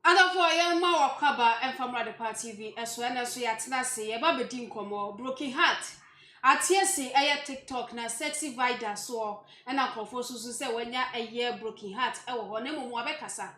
Adafo ye ma wakaba enfamra de party TV eso na so yatena se ye ba bedi nkomo broken heart atie se eye TikTok na sɛxyvida so na kofo susu se wanya eye broken heart wo ho na momu abekasa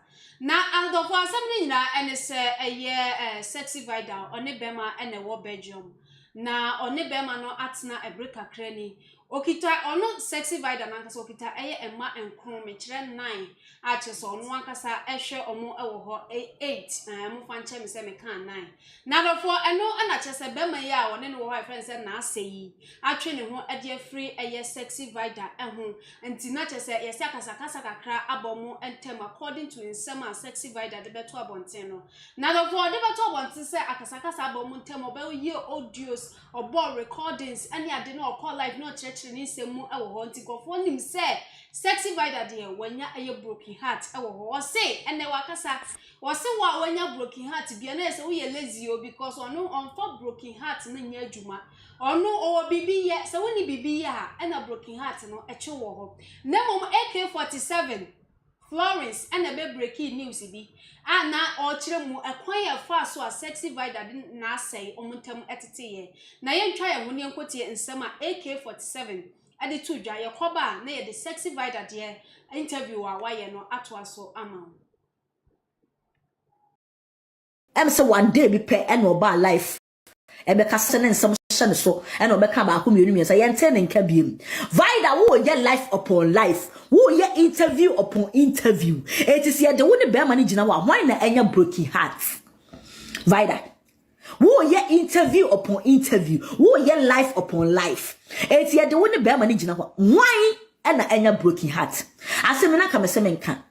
na adafo asem ni nyina ene se eye sɛxyvida one bema ene wo Belgium na one bema no atena e breakup krani okita ono sɛxyvida nankasa okita eye ema enkron me kire 9 ache so ono ankasa ehwe omo ewo ho 8 mo fanche me se me kan 9 na dofo eno ana chese bema ya woni ne wo ho friend se na aseyi atwe ne ho ade free eye sɛxyvida eho enti na chese yesi akasa kasa kakra abomo entem according to insema sɛxyvida de beto abonten no na dofo de beto abonten se akasa kasa abomo entem oba ye audios obo recordings any ade no call live no church ni semu ewo ho nti gofo nim se sɛxyvida de wanya eye broken heart ewo ho say ene wakasa wose wa wanya broken heart bia na se wo ye lazy o because ono on for broken heart na nya adwuma ono o bibi ye se woni bibi ye ha ena broken heart no eche wo ho na mom AK47 Florence ena be breaking news bi ana o kire mu ekwan ya fa so a sɛxyvida na asai omuntem etete ye na ye ntwa ye ho ne enkotie nsema AK47 ade to dwa ye koba na ye de sɛxyvida de interview wa ye no ato aso ama say one day be pay and oba life ebe ka sene nsem hye so and obeka ba ko mienu say yente ne nka biem vida wo ye life upon life wo ye interview upon interview it is ye de wo ne be ma ne gina wa hwan na enya broken heart vida wo ye interview upon interview wo ye life upon life it ye de wo ne be ma ne gina wa hwan na enya broken heart asem na ka me se menka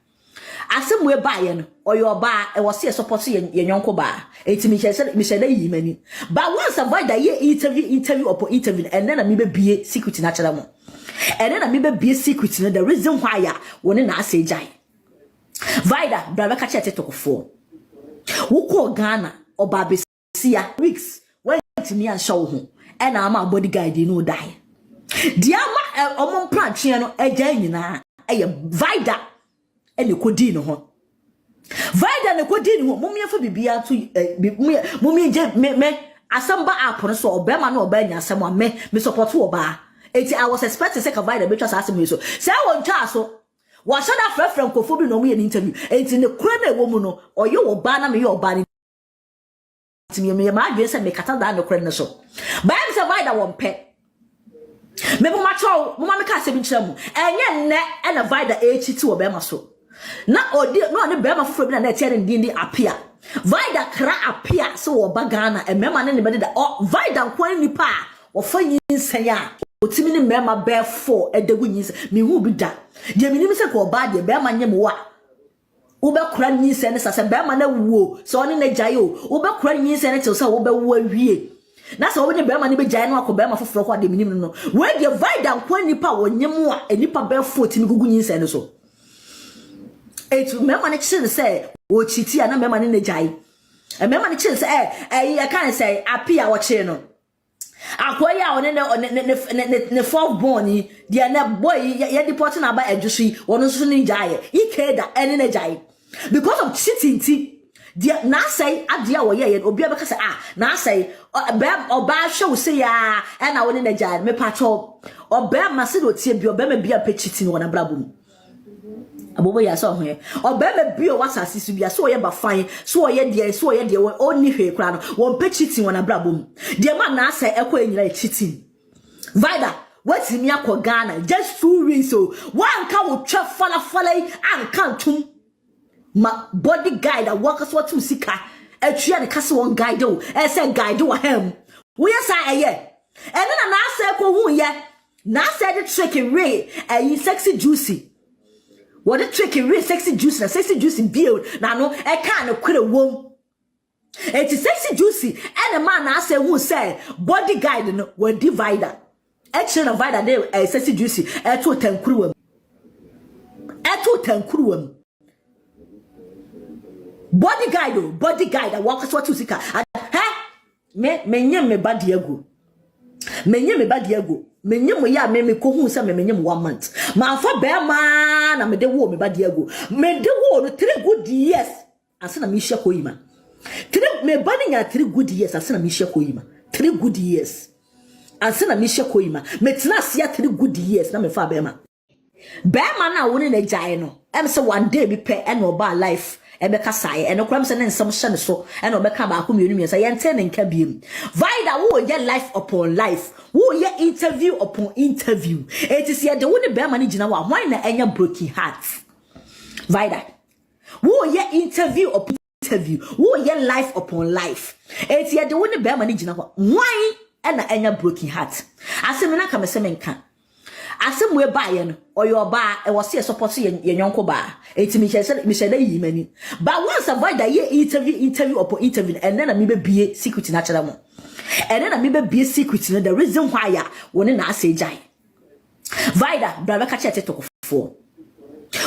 asem we ba ye no oyo ba e wo se support ye nyonko ba eti mi shede yi mani but once avoid ye interview upon interview and then me be bie secret na chere mo and then me be bie secret no the reason why ya woni na ase jai vida brother ka che TikTok fo wo ko Ghana oba besia weeks when timi an show ho and ama bodyguard no die dia ma omon plan twe no agya nyina eye vida ene kodi no ho vida ne kodi no ho mumye fa bibia to mumye je me asamba app no so obema na oba nya asem me support oba eti I was expecting say ka vida be twa asem so say won twa so wa shoda frefrem kofo bi no mu ye interview eti ne kura na ewo mu no oye oba na me ye oba ni timi me ma adwe say me kata da no kura ne so ba em say vida won pe me bu ma cho mo ma me ka se bi kire mu enye nne e na vida echi ti obema so na odi no ne bema foforo bi na na tie ne ndi apia vida kra apia so wo bagana e mema ne be da o vida kwan nipa wo fa nyinsan ya otimi ne mema be 4 edagu nyinsan me hu bi da de minim se ko ba de bema nyem wa wo be kra nyinsan ne sase bema na wuo so ne na gyae o wo be kra nyinsan ne te so wo be wo awie na so wo ne bema ne be gyae no akọ bema foforo ko de minim no we de vida kwan nipa wo nyem a enipa be 4 timi gugu nyinsan ne so etu mema ne chire say wo chiti na mema ne nejai mema ne chire say I can say apia wo chire no akoya one ne fourth born dia na boy ye deport na ba adwusu wono so ne jai ikeda ene ne jai because of cheating ti dia na say adia wo ye obi abeka say na say oba hwe wo say ya e na woni ne jai me pacho oba ma se do tie bi oba ma bia pe cheating wona brabum abobo ya so ho oba ma bio wasase su bia so ye ba fan so ye de oni hwe kra no won pe cheating wona brabom de ma na asa ekọ enyira cheating vida what me akọ Ghana just 2 weeks so one ka wo twa fala anka ntum ma body guide a work so to sika atwa ne kase won guide o e say guide wa hem wo ye sa eye ene na asa ekọ hu ye na asa de trick way sexy juicy what the tricky real sexy juicy build na no e can no kwere wom it is sexy juicy and a man na say who say body guide no we divider e chere na divider dey sexy juicy e to tankuru wam body guide walk so to sika me body ego menyem ya me ko hu se menyem 1 month ma fa be ma na me de wo me ba de ago me de wo no 3 good years asana me hye koyima. Three me banning ya 3 good years asana me hye koyima. 3 good years. Asana me hye koyima. Me tena sia 3 good years na me fa bema. Bema na woni na gyae no. Em say one day be pe and oba life. Ebeka saye eno kram se ne nsem hye ne so eno obeka ba ko mienu miensa yente ne nka biem. Vida wo ye life upon life. Wo ye interview upon interview. It is ye de wo ne bema ne gina wa hwan na enya broken heart. Vida wo ye interview upon interview. Wo ye life upon life. It is ye de wo ne bema ne gina wa hwan na enya broken heart. Asem na ka me se menka. Asem we ba ye no oyo ba e wo se support ye nyonko ba enti mi shede yi mani but once avoid that ye interview upon interview and then me be bie secret na chere mo and then me be bie secret no the reason why ya woni na ase jai vida brother ka che TikTok fo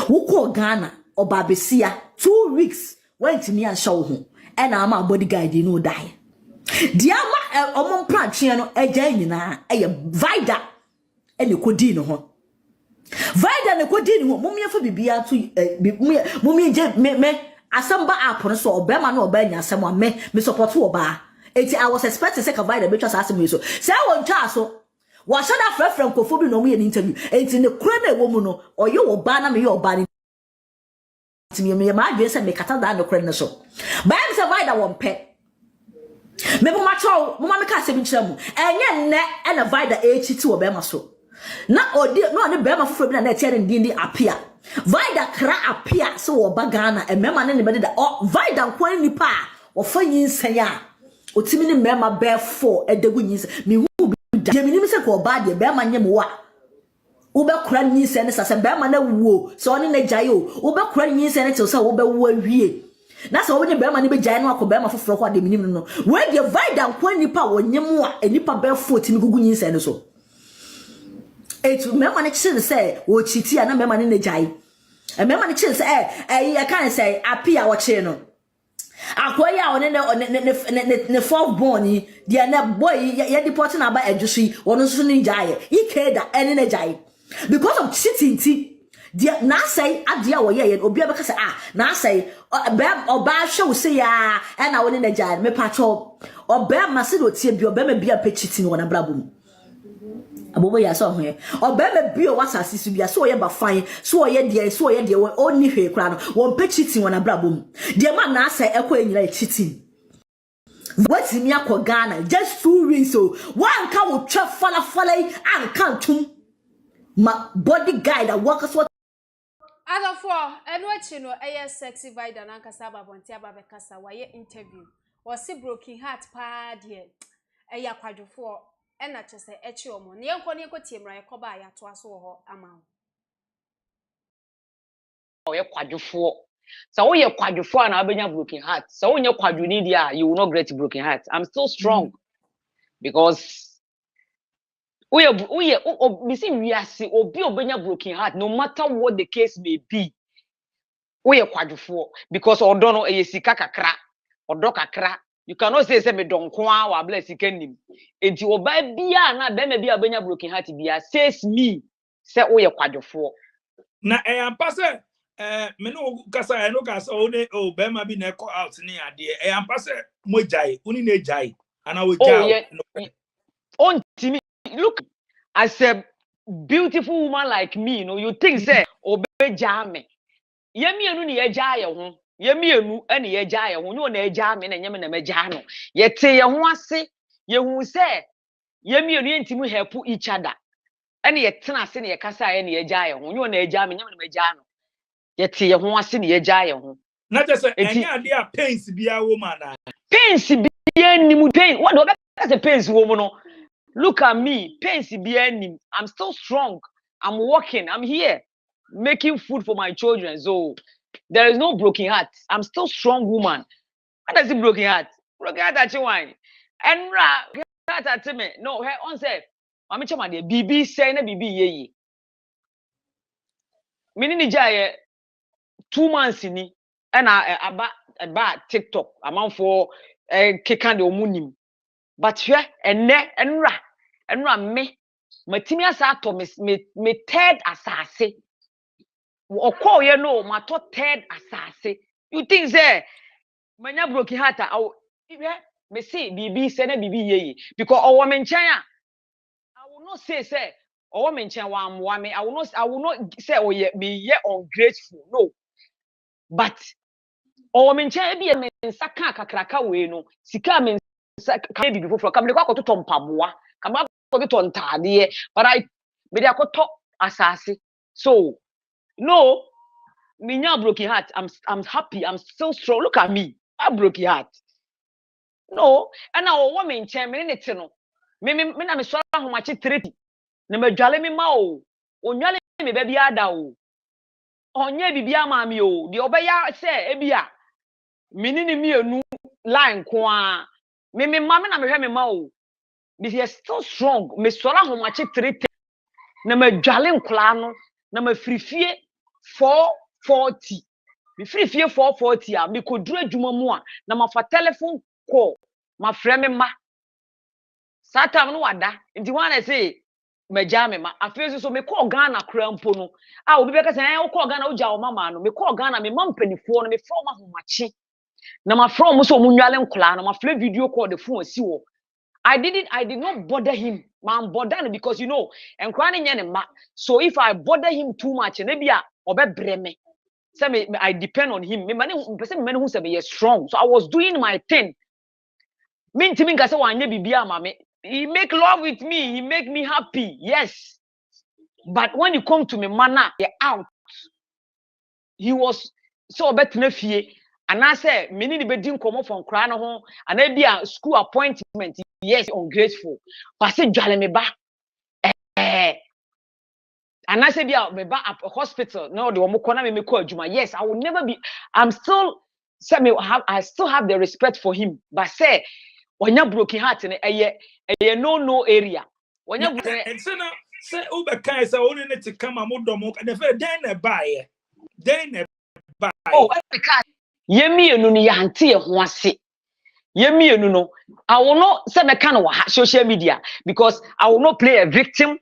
wo ko Ghana oba besia 2 weeks went me and show ho and am bodyguard no die dia ma omon pratwe no agya nyina eye vida ene kodi no ho vida ne kodi no ho mumye fa bibia to mumye je me asamba app no so obema na oba nya asem me support oba eti I was expecting say ka vida be trust asem so say won twa so wa shada frefrem kofo bi no mu ye interview eti ne kura na ewo mu no oye oba na me ye oba ni eti me ma adwe say me kata da no kura ne so ba em say vida won pe me bo ma cho mo ma me ka se bi kira mu enye nne e na vida echi ti obema so na odi no ne bema foforo bi na na tie ne ndindi apia vida kra apia so wo ba Ghana e mema ne ne bede da o vida kwan nipa wo fa nyinsan ya otimi ne mema be 4 edegu nyinsan me hu bi da me nim se ko ba de bema nyem wa wo be kra nyinsan ne sase bema na wuo so ne na gyae o wo be kra nyinsan ne te so wo be wo awie na so wo ne bema ne be gyae no akọ bema foforo kwa de me nim no we de vida kwan nipa wo nyem wa enipa be 4 timi gugu nyinsan ne so etu mema ne chire say wo chiti na mema ne jai e mema ne chire say e kan say apia wo chire no akoya one ne fourth born dia na boy ye deport na ba adwusu wono so ne jai ikeda ene ne jai because of cheating ti dia na say adia wo ye obi abeka say na say oba hwe wo say ya e na woni ne jai me pacho oba ma se do tie bi oba ma bia pe cheating wona brabum abobo ya so ho obema bio wasase su bia so ye ba fan so ye de oni hwe kra no won pe cheating wona brabom de ma na asa ekọ enyira cheating what me akọ Ghana just 2 weeks so one ka wo twa fala anka tum ma bodyguard that work so other for enu achi no eye sɛxyvida na nkasa babonti ababekasa waye interview wasi broken heart pa de eye akwadwofo ena chese echi omo ne yenko ne ekotie mra yekoba ya to aso ho ama o ye kwadwofo so wo ye kwadwofo na abenya broken heart so wo nye kwadwoni dia you will not get broken heart. I'm still strong because we misi wiase obi obenya broken heart no matter what the case may be. We kwadwofo because odo no e sika kakra odo kakra. You cannot say me don kwa wa bless ikanim. Enti oba bia na be me bia benya broken heart bia says me say we kwadwofo. Na ampa se me no kasa no kasa o ne o be ma bi na call out ni ade ampa se mo jai uni na jai ana we jai. On me look as a beautiful woman like me, you know, you think say obe jame. Yemi enu ni ye jai ho. Yemi enu ene ye jai ho. Nyo na ye jame na nyeme na me jai no. Ye te ye ho ase, ye hu se yemi enu entimu help each other. Ene ye tena ase na ye kasa ye na ye jai ho. Nyo na ye jame nyeme na me jai no. Ye te ye ho ase na ye jai ho. Na just say enya ade a pains bia woman na. Pains bia nimu pain. What do that's a pains woman no. Look at me, pains bia I'm still strong. I'm working. I'm here making food for my children. So there is no broken heart. I'm still strong woman. What does it broken heart? Broken heart at you wine. And heart at me. No, her on say, Mami chama de BB say na BB ye. Meaning ni 2 months ni and about TikTok amount for kekan de omunim. But here and me matimi asa to me third asase. O call you know my third asase. You think say manya broken heart me say bibi say na bibi ye because owo me nchen I will not say owo me nchen wa amwa me I will not say me ye ungrateful no but owo me nchen e bi me nsa ka kakraka we no sika me nsa ka bibi foforo ka me kwa koto mpaboa ka me koto ntade but me dey akoto asase so no minya broken heart I'm happy I'm still strong look at me I broken heart no and now woman nchen me ne te no me na me so ahomache 30 na madwale me ma o onwale me ba bi ada o onye bibia ma me o de obeya se ebia menini mienu line ko a me ma me na me hwe me ma o be still strong me so ahomache 30 na madwale nkla no na mafirifie 440 me firifie 440 a me koduru adwuma mu a na mafa telephone call ma frɛ me ma satam no wada nti wana say magya me ma afei so me call Ghana krampo no a obi beka say wo call Ghana wo gya wo mama no me call Ghana me mam panifo no me frɛ ma homache na ma frɛ mo so mo nwale nkola no ma frɛ video call the phone si wo I did not bother him man bother because you know enkola ne nye ne ma so if I bother him too much na bia obebre me say me I depend on him me mane person me who say be strong so I was doing my thing me ntimi nka say wanye bibia ma me he make love with me he make me happy yes but when you come to me mana he out he was so betna fie and I say me ni be din komo from kra no ho and I be a school appointment yes ungrateful but say dwale me ba and I say be me ba at hospital no the omo kona me call adwuma yes I will never be I'm still say me I still have the respect for him but say onya broken heart ne eye no area onya broken say ube kai say only need to come amodomo and the den na buy oh because yemienu ni yante e ho ase yemienu no I will not say me kan wa social media because I will not play a victim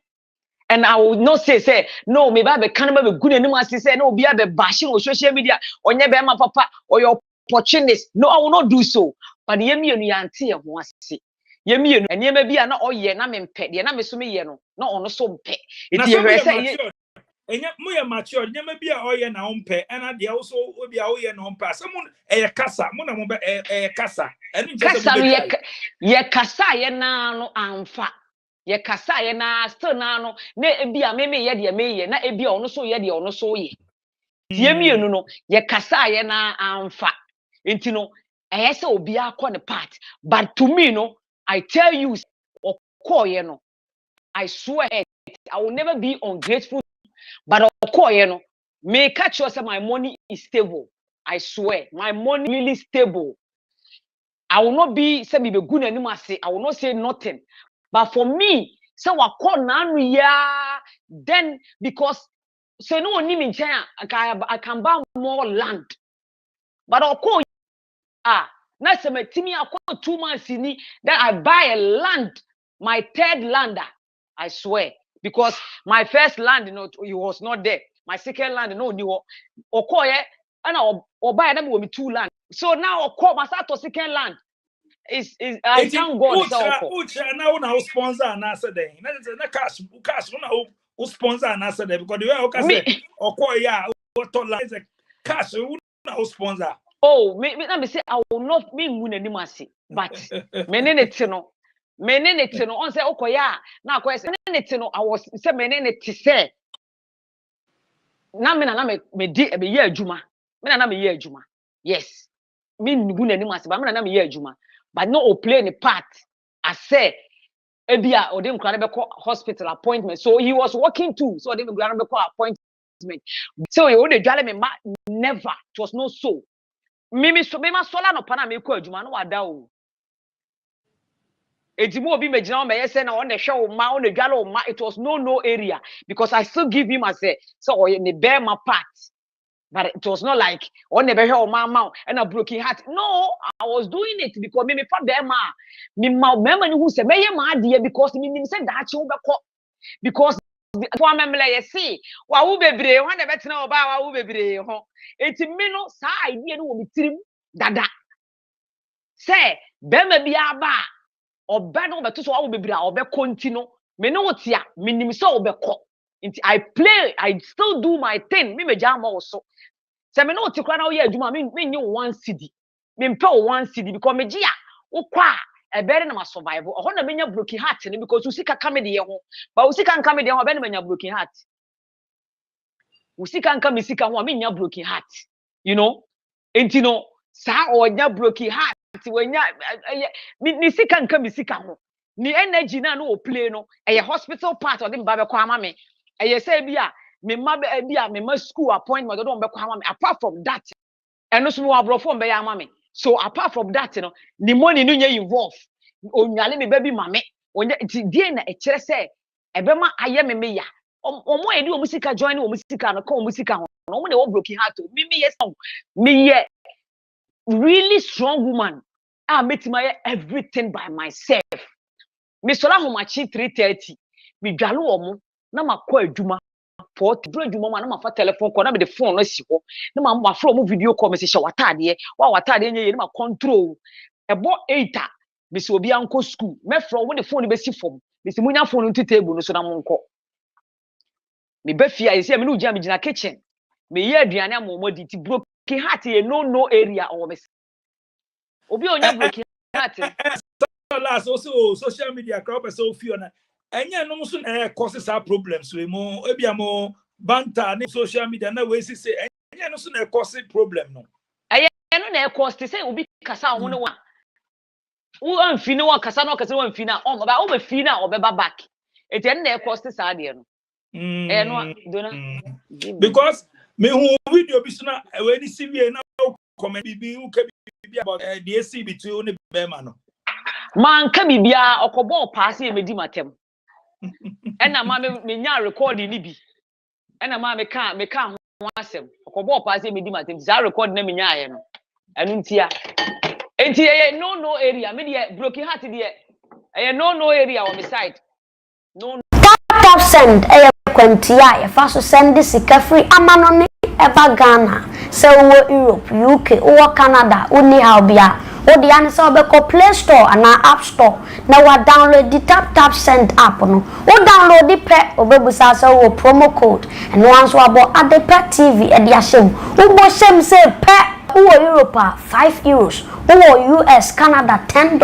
and I will not say no me ba be kan ba be gu nanim ase say no obi a be bashing on social media onye be ma papa or your opportunist no I will not do so but yemienu yante e ho ase yemienu enema bi a na oye na me mpe de na me so me ye no na ono so mpe eti ye say enya mo ye mature nyema bi a oye na ompe ena de also obi a oye na ompe asem e kasa mo na mo be e kasa enu nje se mo be ye kasa ye na no amfa ye kasa ye na still na no na ebi a me ye de me ye na ebi a ono so ye de ono so ye tie mienu no ye kasa ye na amfa enti no e se obi akọ ne part but to me no I tell you okoye no I swear I will never be ungrateful but okoye no me catch you say my money is stable I swear my money really stable I will not be say me be good anymore say I will not say nothing but for me say wakọ na ya then because say no oni me nchen I can buy more land but okoye na say metimi akọ 2 months ni then I buy a land my third lander I swear because my first land you know it was not there my second land no ni wo okoye ana obuy na me 2 land so now okọ my start to second land is I thank God so ucha na una sponsor na say den na cash una who sponsor na say because the way o ka say okoye a to land cash una sponsor oh me say I will not me ngu nanim ase but menene te no on say okoya na akoya say menene te no I was say menene te say na me di e be ye adwuma me na me ye adwuma yes me ngu nanim ase but me na me ye adwuma but no o play the part I say ebia o de nkra be call hospital appointment so he was working too so de nkra be call appointment so he would dwale me never it was not so me ma sola no pana me kọ adwuma no wada o edimo obi megina o me yese na o na hwe o ma o na dwale o ma it was no area because I still give him as a so o ne bear my part but it was not like o ne be hwe o ma and a broken heart no I was doing it because me fa bear ma me ma ni hu se me ye ma ade because me nim se da che wo be kọ because for memle ye see wa wo bebre ho na betena oba wa wo bebre ho enti me no sa idea no wo mitirim dada say bema bi aba obe no beto so awo bebira obe continue me no tia minim so obe ko nti I still do my thing me meja ma wo so se me no ti kra na wo ye adwuma me nyi 1 cedi me mpe 1 cedi because me gia wo kwa ebere na ma survive ho na menya broken heart ne because usika kame de ye ho ba usika nka me de ho be na menya broken heart usika nka me sika ho me nya broken heart you know enti no sa onya broken heart wenya ni sika nka me sika ho ni energy na no play no eye hospital part of them ba be kwa ama me eye say bia me ma bia me ma school appointment do be kwa ama me apart from that eno so mo abrofo be ya ama me so apart from that no the money no nya involve onwale me baby mame onya die na e kire say ebe ma aye me ya omo edi omo sika join omo sika no ka omo sika ho omo na wo broken heart me yes me ye really strong woman I met my everything by myself me sola homachi 3:30 me dwale omo na makọ adwuma port bro adwuma ma na mafa telephone call na me the phone no si ho na ma fra omo video call me se watade wa watade nye ye na ma control ebo 8 me se obi anko school me fra omo the phone be si fom me se munya phone nti table no so na monko me ba fia ye se me no ujia me gina kitchen me ye aduane amomo di ti broken heart ye no area or me obi onya broken heart last also social media crowd so few na enye no so na cause our problems we mo ebia mo banter ni social media na we say enye no so na cause problem no eye no na cause say obi kasa ho no wa wo amfi no kasa no kasa wo amfi na o ba wo ba fi na obeba back eti na cause sa de no no dona because me who video bi so na we ni CV na comment bi who can be about the AC between the bema no man ka bibia okobo pass e medi matem ena ma me nya recording ni bi ena ma me ka ho asem okobo pass e medi matem za record na me nya aye no enu ntia enti ye no area me de broken heart de ye no area on my side no tap send kwantia ya fa so send sika free amanone eva Ghana se wo Europe UK wo Canada oni how bia o di an se obeko Play Store ana App Store na wa download the tap send app no o download the pe obebusa se wo promo code and once wa bo adepa TV e dia shem wo bo shem se pe wo Europe €5 wo US Canada $10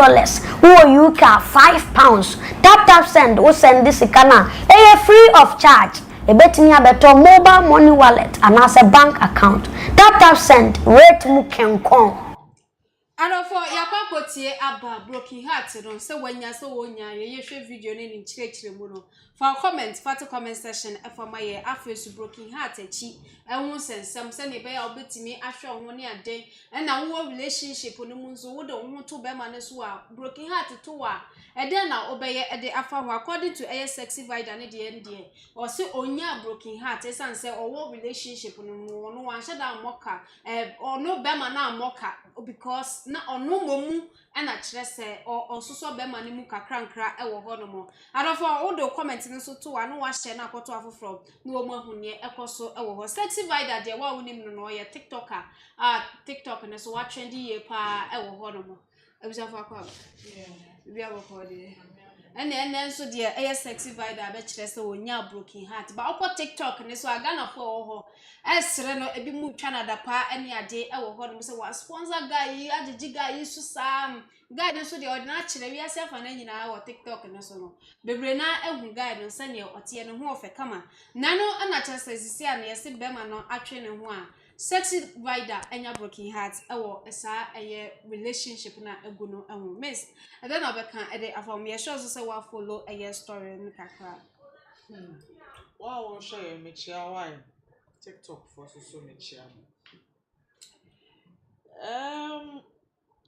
wo UK £5 tap send wo send this kana e free of charge e betimi abeto mobile money wallet and as a bank account tap send rate mu kenkon Arofo yakwa kotie aba broken heart no se wanya se wonya ye hwe video ne ni chirechire mu no for comment comment section e for my afesu broken heart achi ehun sensem se ne be ya obetimi ahwe ho ne aden na wo relationship no mu nso wo de ho to be ma ne so a broken heart to wa eden na obeye ede afa ho according to sɛxyvida ne de o se onya broken heart esan se owo relationship no mu no wan hye da moka ono be ma na moka because na ono momu na kire se ososo be ma ne mu kakrankra ewo ho no mo adofo wo do comment ne so to wa no wa share na akoto afofro na wo mu ahunye ekoso ewo ho sɛxyvida de wa wonim no no ye tiktoker tiktok ne so wa trendy ye pa ewo ho no mo ebusa fa kwa we are recording and so the sɛxyvida be kire se wonya broken heart ba okọ tiktok ne so agana fo wo ho esre no ebi mu twa na da pa ene ade ewo ho no se wa sponsor guy agigi guy so sam guy ne so the ordinary kire wi ase afa na nyina wo tiktok ne so no bebre na ehun guy no se ne otie ne ho ofe kama na no ana kire se sisi a ne yesi bema no atwe ne ho a sɛxyvida enya broken heart ewo esa relationship na eguno ehun miss and then obeka ede afom ye sure so say wa follow story no kakra wow share me chia why TikTok for so me chia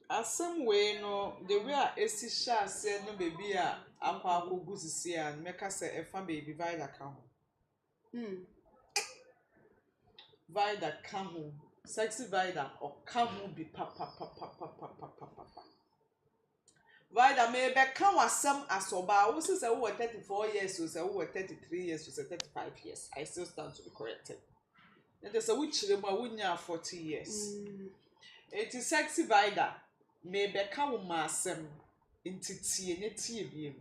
asem way no the way esi sha say no baby a akwa akogu sisi a meka say efa baby vida ka ho vida ka ho sɛxyvida o ka ho bi pa vida me be ka wasem asoba wo say wo 34 years so say wo 33 years so say 35 years I still stand to be corrected and they say we chire ma wo nya 40 years it is sɛxyvida me beka wo masem ntitie ne tie biem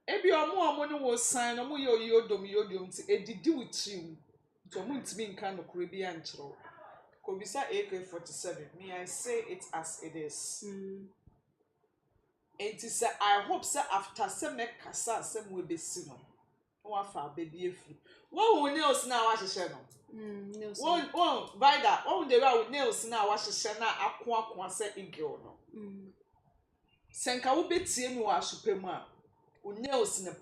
ebi omo ne wo sign omo ye oyodom ti edidi witrim to omo ntimi nka no kure bi ankyero kobisa AK47 me I say it as it is it is I hope say after say make kasa say we be see no wa fa baby efu wo nails na wa hyehyɛ no one Vida one dey wa nails na wa hyehyɛ na ako say igel no senka wo betie mi wa asopem a nails ne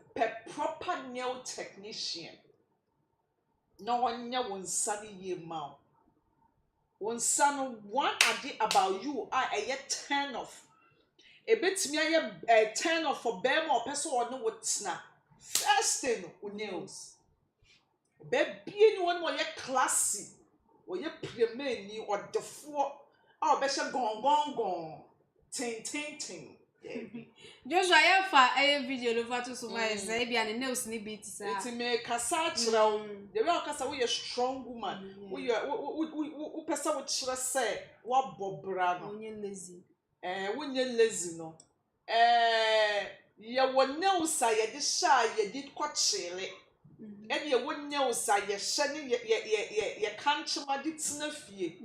proper nail technician no one nya won sani ye ma won san one ade about you a turn off e betimi aye turn off for bema or person or no wotna first thing nails baby ni one more ye classy or ye premier ni or the four oh be she gon tin Joshua ya fa video lo fa to so ma say bia ne nails ni beat sa it me kasa chira the way kasa we strong woman we person we chira say wa bobra no wonye lazy no ye won nails a ye de sha ye di kwachele e de won nails a ye hye ne ye kanchema di tena fie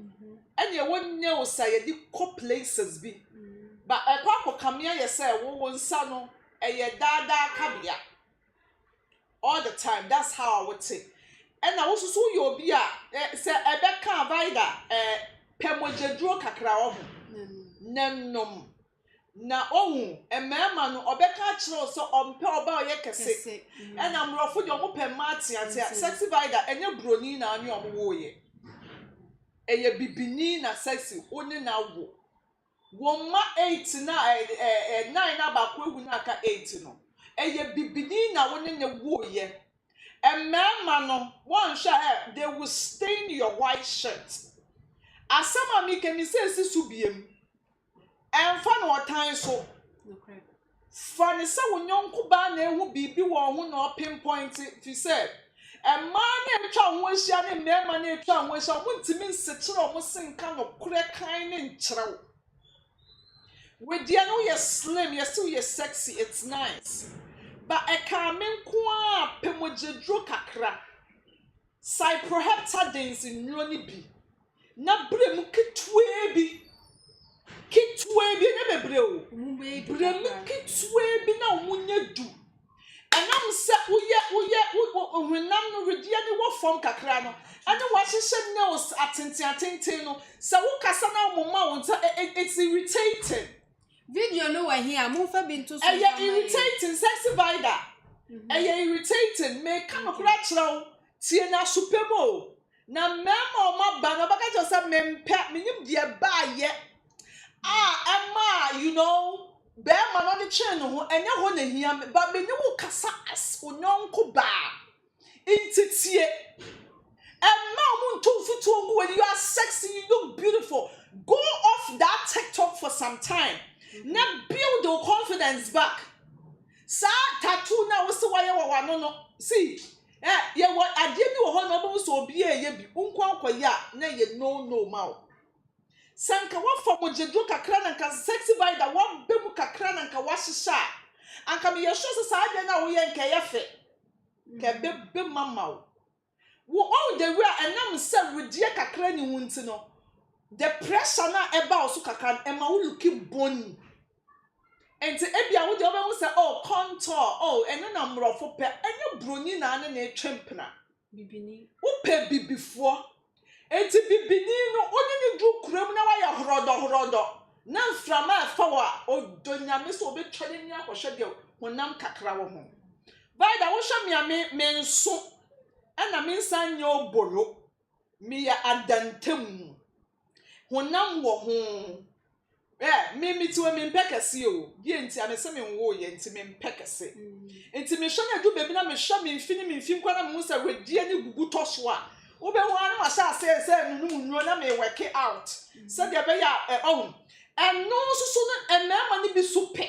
e de won nails a ye di co places bi but ekwa kamia ye say wo nsa no ye dada kabia all the time that's how I would say and na wo susu ye obi a say ebeka Vida pemojaduro kakra wo nanom na ohu emema no obeka kire so ompe oba oye kese and amrofo de omo pemati atia sɛxyvida enye broni na anu omo wo ye eye bibini na sexy oni na wo Woma 8 na 9 na ba kwa hu na aka 8 no eye bibini na woni ne wo ye emema no one share they will stain your white shirt asama mi ke mi say si subiem emfa no otan so fa ne se wonyonko ba na ehu bibi wo ho na pinpoint fi say emma na etwa ho ahia ne mema na etwa ho ahia mo ntimi nsekere mo senka no kure kan ne nkyerɛw. With the know you're slim, you're still you're sexy, it's nice. But a kamen kwa pemojadro kakra. Cyproheptadines in Roni B. Na brem kitwebi. Kitwebi never brew. Brem kitwebi na munye do. And I'm set when I'm ready what form kakrano. And the Washington knows attention. So kasana mama it's irritating. Video no wa here mo fa bintu so irritating sɛxyvida irritating me kan okra kyerɛw tie na supemo na mema o ma ba no baka just say mempa menim de ba ye emma you know be ma no de kyen no ho enye ho na hia ba me ni wo kasa as onyonko ba intitie emma mo nto futu when you are sexy you look beautiful go off that TikTok for some time. Now build your confidence back. Sa tattoo na wose waye wa no see ye what adie bi wo ho no bo so obi ye bi unkwa ya na ye no ma sanka wa famo jedro kakra na nka sɛxyvida wa bemu kakra na nka wa hyehya anka me ye sure sa adie na wo ye nka ye fe ke be mama wo all the way enam se redie kakra ni wunti no the pressure na eba oso kakra ema wo looking bony and ebia wo de obe say oh contour oh eno na mrofo pe enye broni na ane na etwempna bibini wo pe bibifo enti bibini no oni ni du kuram na wa ya horodo na mframa fa wa odonyame so obe twade ni akohwe de honam kakra wo ho Vida wo hwe me nso na me nsan nye obolo me ya adantem honam wo ho me tiwe me mpekase o die nti amese me wo ye nti me mpekase nti me hwe na du bebi na me hwe me mfim kwa na me se wedie ni gugu toso a wo be ho ana ma sha se nunu na me work out se de be ya no so no emema ni bi super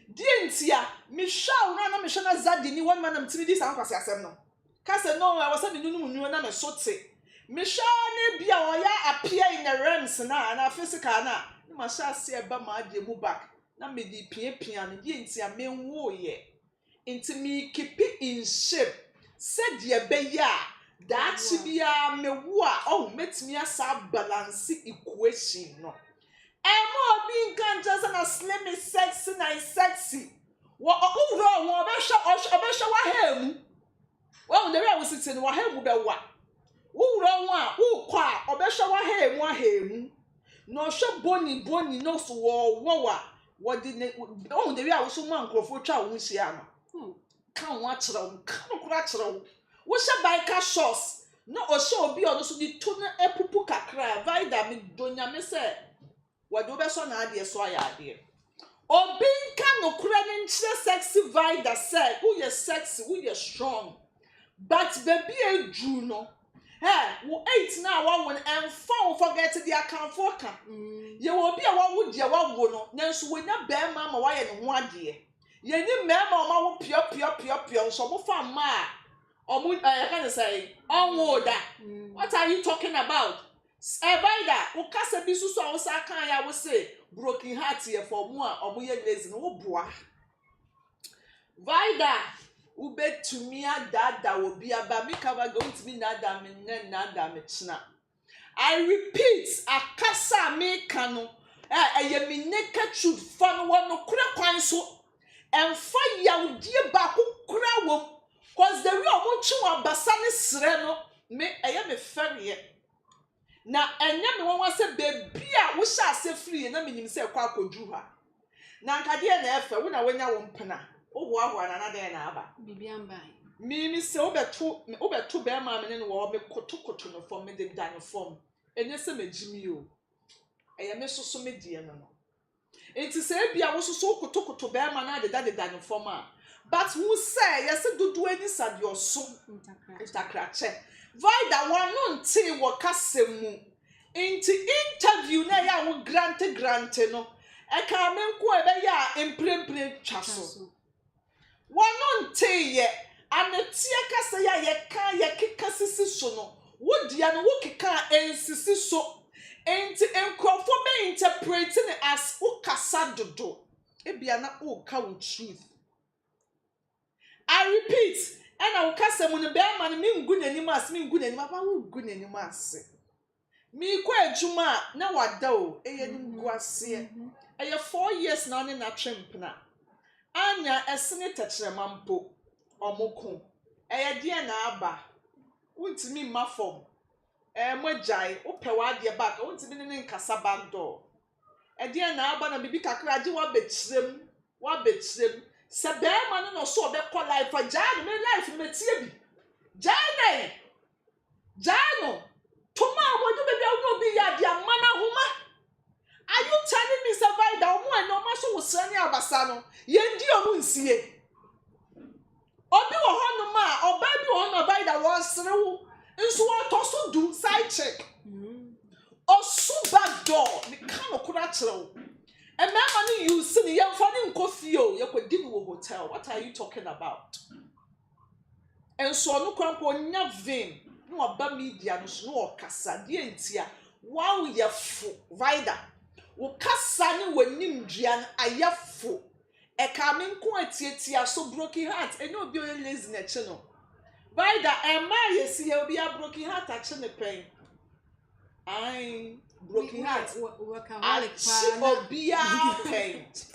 die nti a me hwe na me hwe na zadi ni one man am timi di san kwase asem no ka se no I was say nunu na me sote me hwe na bia o ya appear in the realms na physical na na ma sha se eba ma ade mu back na me di pia no die ntia menwo ye nti me keep in shape said ye be ya that bia me wo a oh metimi asa balance equation no emo bi nkan just na slim is sexy na sexy wo overall wo obehwa wa hemu wo de we sit no wa hemu be wa wo wura wo a wo kwa obehwa wa hemu no hwe boni no so wo wa wo de wo de we a wo so ma nkrofo twa wo hia no kan wa kire wo kan kura kire wo wo hye biker shorts no o hye obi o no so di tu na epupu kakra vida me donya me se wo de obeso na ade so aya ade obi nka no kura ne nchire sɛxyvida say who you sexy who you strong but baby eju no wo 8 na wa won and forget the account for kan ye wo bi a wa wo dia wa wo no nanso wo nya be ma wa ye ne ho ade ye ni me ma ma wo pio so mo fa ma omu I can say onwo da what are you talking about Vida wo kasa bi susu a wo sa kan ya wo say broken heart ye for mu a omu ye lazy no wo boa Vida ubetumi adada obi aba mikawa go ntimi nada me nada me china I repeat akasa me kanu eye me neka truth fa no wono kura kwan so emfa yawdie ba kura wom cause the real mo twa basa ne sre no me eye me fere na enye me won se bebi a wo sha se free na menim se kwa akodru ha na nkade na efe wo na wonya wo mpena wo ahwa na de na aba bibiamba mimi se obeto be ma me ne wo me kotokoto no form me de dan form enye se magimi o eye me soso me die no no enti se bia wo soso kotokoto be ma na de dan form a but who say yes dudu ani sadio so ntakrache Vida wanu nti wo kasemu enti interview na ya wo grant no e ka me nko e be ya emprempre twaso wanu nti ye anetie kasa ya ye keka sisi so no wo dia no wo keka ensisi so enti enkrofo be interpreting as wo kasa dodo e bia na wo ka wo truth I repeat and I will cast them on the bear man, mean good animals, mean good animals, good animals. Me quite juma, now what do, a guasia. A 4 years now in a trimpna. Anya a senator mampo or moko. A dear naba. Wouldn't me my form. A mojai, o pewadi back, I want to be in Casabando. A dear naba and baby cacraji, what bets them. Se be man no so be call life for jano me life me tie bi jano toma wo do be no bi ya dia mana homa are you telling me se Vida o mo no ma so wo srani abasa no ye ndi o mu nsie obi wo ho no ma oba bi wo no Vida wo sre wo nso wo to so do side check o su back door me kan okura kire wo and my money you see young funny coffee, you could give you a hotel. What are you talking about? And so no crampo nothing. No about media no casa dientia. Wow ya fo Vida. O casa ni we nimdrian ayafo. E coming quantity so broken heart and no be lazy na channel. Vida and my yes here be a broken heart at the pain. I broken heart. She will be a paint.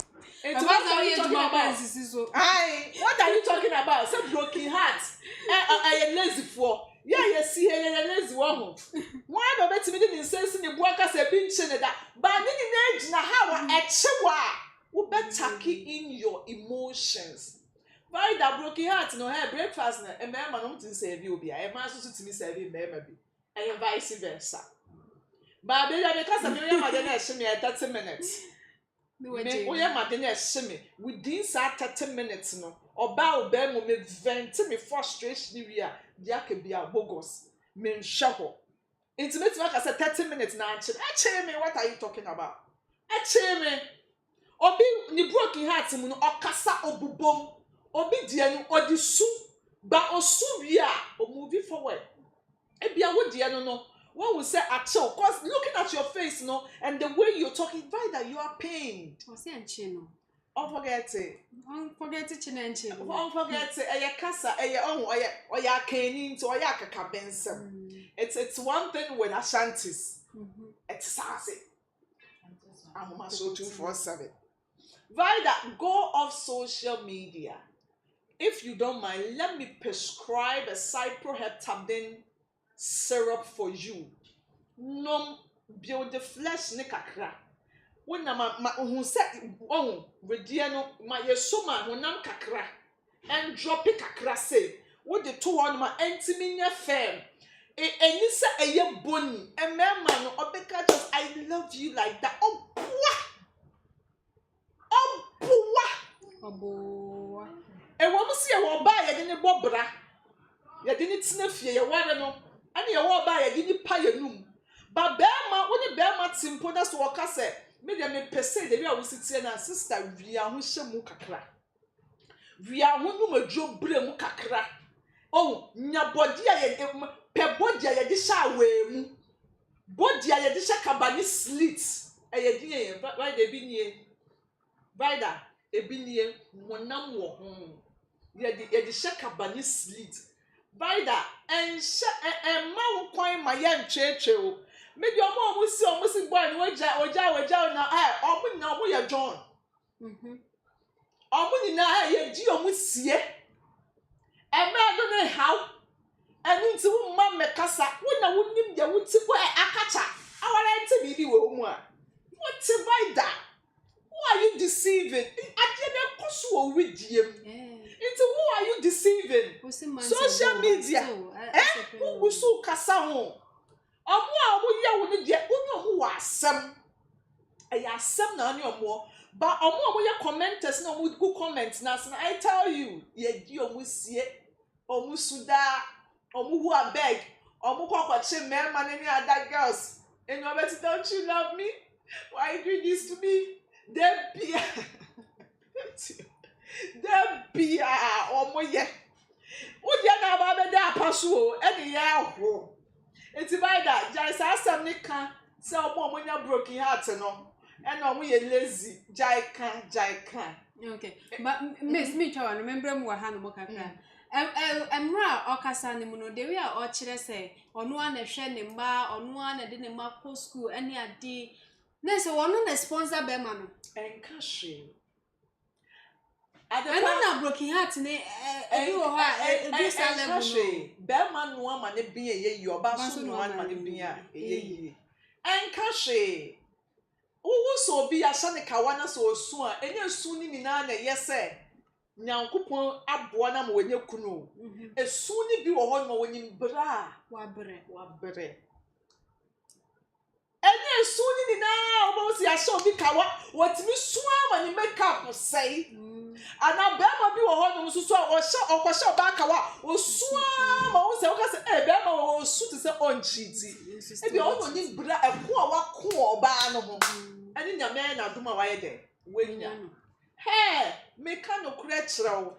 What are you talking about? What are you talking about? Some broken heart. I am lazy for. Yeah, you see, I am lazy one. Why not bet me didn't sense in the workers a pinch that? But in age now, how a chewa will bet tacky in your emotions. Why that broken heart no have breakfast and man, I don't save you be. I am also to me saving maybe. And vice versa. But because I'm doing my dinner, shimmy at 30 minutes. We are my dinner, shimmy. Within 30 minutes, no. Or bow them will me vent me frustration. We are Diakabia Bogos, men shovel. Intimate work as a 30 minutes now. Actually, me, what are you talking about? Actually, me. Obi ni broken heart, no, or casa or bubom, obi diano or the soup, but or soup, yeah, or moving forward. Ebia would diano no. What we say chill, cause looking at your face, and the way you're talking, Vida, you are pained. Don't forget it. Don't forget it, Chinenchi. Don't forget it. Aya kasa, aya oya kenin to oya kakabensem. It's one thing with Ashantis. It's sassy. I'm so 247. Vida, go off social media. If you don't mind, let me prescribe a cyproheptadine syrup for you. No build the flesh ne kakra. When ma who said rediano my yesoma honam kakra and drop it kakra say what the two on my intimate firm. And you say a ye boni and man obeka just I love you like that. Oh boy. And when we see a war buy, you didn't bobra. You didn't sniff ye, you want no. And you war buy, you didn't pay your room. But Berma, when the Berma simple, that's what I said. Maybe I may per se, the real city and sister, we are who shall mukakra. We are who no job bre mukakra. Oh, nya body, per body, I disha way. Body, I disha cabani slits. A year, but why they be near. Vida, a billion, one number. Yedi shaka bani slit. Vida and mount coin my young church. Maybe your mom will see almost boy and waja now. Now we are John. Now ye do almost see it. And man don't know how. And into mamma casa, when I wouldn't name the wood to wear a catcher. I want to be woman. What's a Vida? Who are you deceiving? I didn't pursue with you. Into who are you deceiving? Social media. Who will so Cassao? Who are some? I are some none more. But your commenters no with good comments. Now, I tell you, ye almost see it, almost suda, who are beg, watching men and any other girls. And you better don't you love me? Why do this to me? There be would you know about that passo any year? It's by that, just ask some nika, so when you're broken heart and we are lazy, Jaikan. Okay, but Miss Mitchell, remember more Hanamokaka. Emra Okasani Muno, they are all say, on one a shanning bar, on one a didn't mark school, any idea. Next, one on a sponsor Berman and Kashi. I don't know broken heart, Berman woman be a year, your basso one money be a year. And Kashi. Who so be a son kawana so soon, and you're soon in Nana, yes, sir. Now, coupon up one when you canoe. As soon as you are one when you bra, what bread. And you're soon in now, almost I saw the kawa, what me swam and you make up say. And now Bama be one who saw or shot or shot back or swam, or say, eh, Bama or suit is on cheaty. If you only bra a poor ban. And in your man, I do my way there. When you hey, make no cretro.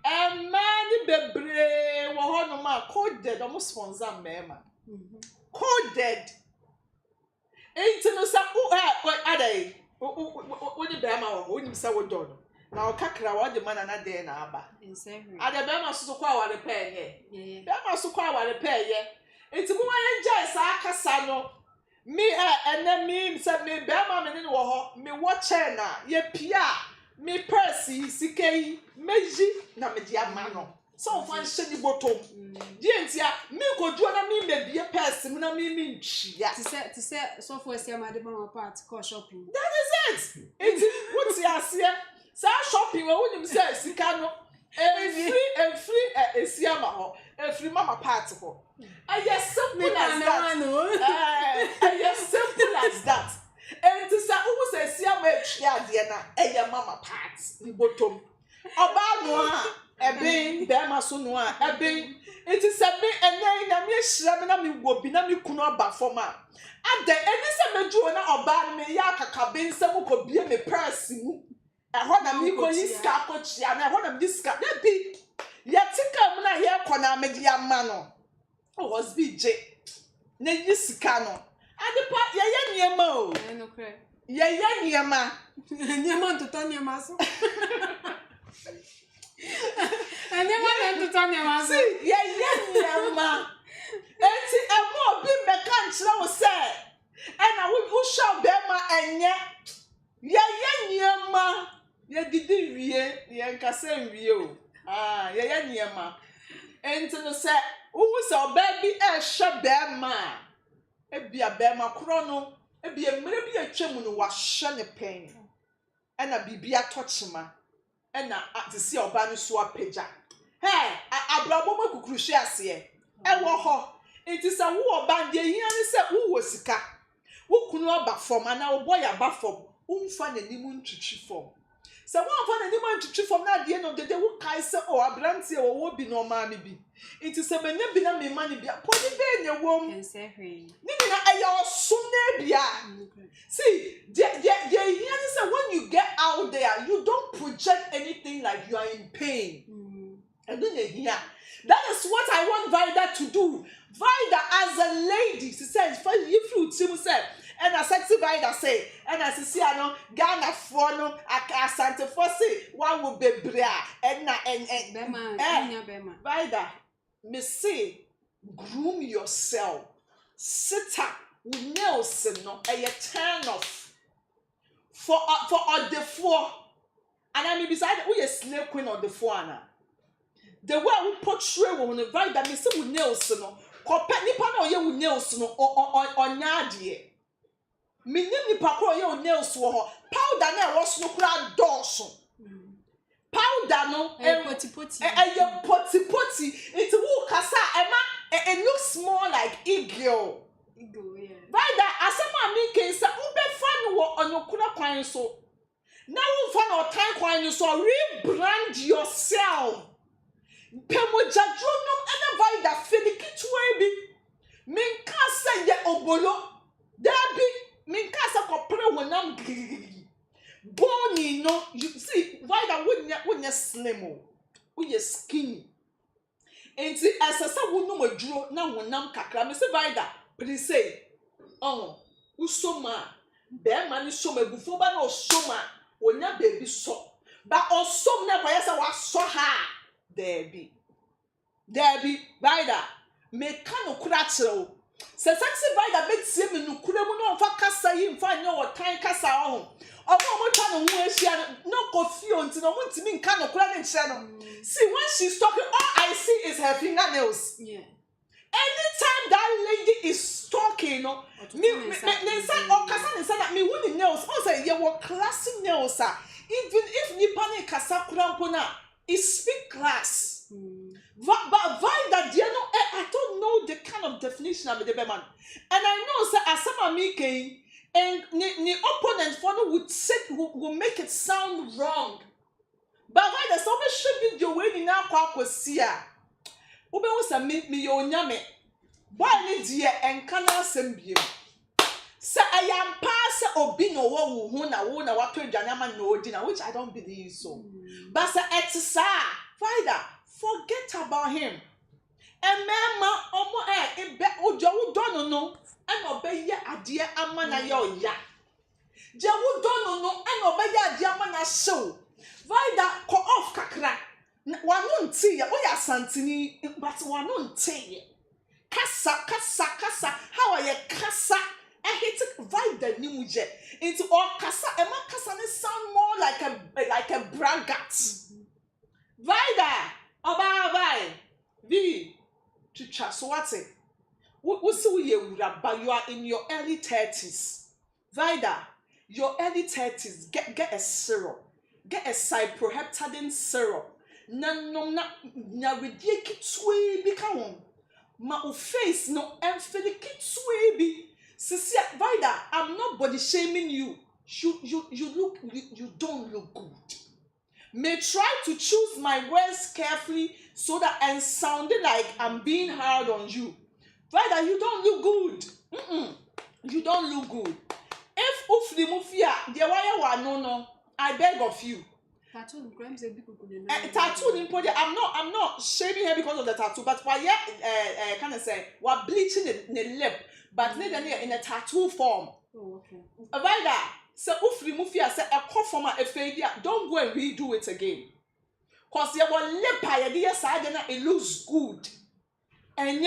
And man, the brave, no man, cold dead, almost sponsor, mamma. Cold dead. Ain't no some what are they? What the Bama or wouldn't say what done. Now, Kakra, what the man and a day now. Are the Bama so quite repair ye? Bama so quite repair ye. It's more than just a casano. Me and then me said me Bama men in war, me watch na ye pia, me Percy, CK, Meji, na me dia mano. So one shady bottom. Dientia, me go join me be a person, na me mean chia. To say so for a madam apart, call shopping. That is it. It's what's here? Say shopping, when you say Sicano, and free a siama, a free mama part of I guess simple as that. I guess simple as that. And to say, who says, "Siama, Diana, and your mama parts, the bottom." About noa, a being, Bama Sunua, a being. It is a me and then a mere shamina me will be nami kuno bafoma. At the end, some Joanna or bad me yaka cabin, some could be a person. I want a miko yiska, and I want a disca. That be yet, come here, Kona media mano. Was BJ. na yisika no adepa ye niema o no kre ye niema niema ntoto niema so niema na ntoto niema so ye niema enti emo bi meka nkyere wo se na wo show be ma enye ye niema ye didi wie ye nkasa wie o ye niema enti no se wo se oba bi e hwe be ma ebia be ma kro no ebia mmere bi atwam no wa hwe ne pen na bibia tochema na atisi oba no so apagya abrabo makukuru hwe ase e wo ho enti se wo oba de hia ne se wo sika wo kunu aba fom ana wo boy aba fom umfa na nimu ntwitwi fom se wo amfa na nimu ntwitwi fom na de no de wo kai se o abrantie wo bi no ma me bi enti se menya bi na me ma ne bia podi be ne wom ni na ayo sum na bia see here say when you get out there you don't project anything like you are in pain and then here that is what I want Vida to do. Vida as a lady, she says, for you fruit, she say, and a sexy Vida say, and as you see, I know Ghana for no, a Santa Fosse, one will be bria, and Vida, me say, groom yourself, sit up, with nails, no, a turn off for the four, and I mean, beside we a snake queen on the four. The way we portray when the right that me say with nails no compare nipa na oye with nails no onyade me nim nipa ko oye with nails wo ho powder na wo so kura dosho powder no poti poti it will kasa it looks more like eagle right that asema mi ken say ube fan wo onokura kwan so na wo fa na otan kwan so rebrand yourself Pemojadronum and a Vida Finikitwebi. Minkasa ye obolo. Dabi Minkasa kopre when I'm bony no. You see, Vida wouldn't slim. We are skinny. And see, as a son would know a draw now when I'm kakra. Mr. Vida, please say, oh, usoma. Bear money so me before by no soma. When your baby so. But also never yes I was so high. Debbie, Vida, me kano kuracho. Se sexy Vida make sim no kuremu no fa kasa yi mfa nya wo tan kasa ho. Omo mo twa no ho ahia no kofio nti no montimi nka no kura ne nche no. See when she's talking all I see is her fingernails. Yeah. Anytime that lady is talking no me say o kasa ne say that me woni nails. O say ye wo classic nails ah. Even if nipa ne kasa kura mpo na it speak class. But Vida, I don't know the kind of definition of the man. And I know that as some making and the opponent for will make it sound wrong. But Vida, so much should be your way now. Kwakosia. Ube was a me yonyame. Why need ye and cannot send you? Say I am pass obino who na water janama no dinner, which I don't believe so. But say it's Vida, forget about him. And mama omo ojo dono no and obey ya adie amana yo ya. Jawu dono no and obey ya adie amana show. Vida ko off kakra. Wanu nti ya oya santini but wanu nti ya. Kasa how are you kasa? I hate it Vida nimuje into all kasa ema kasa ne sound more like a braggart. Vida oba vai vi chicha so what it we see you but you are in your early 30s. Vida, your early 30s, get a syrup, get a cyproheptadine syrup na redie kitwe bi ka won ma o face no emfele kitwe bi. Sisi Vida, I'm not body shaming you. You don't look good. May try to choose my words carefully so that I'm sounding like I'm being hard on you. Vida, you don't look good. You don't look good. If ufli mufia, the wire no, I beg of you. Tattoo grams a big tattoo in podi. I'm not shaming her because of the tattoo, but why can I say we're bleaching the lip. but in a tattoo form. Oh, okay. Vida, so ufri mufia say a call from a failure, don't go and redo it again. Cause you will lip idea side and it looks good. And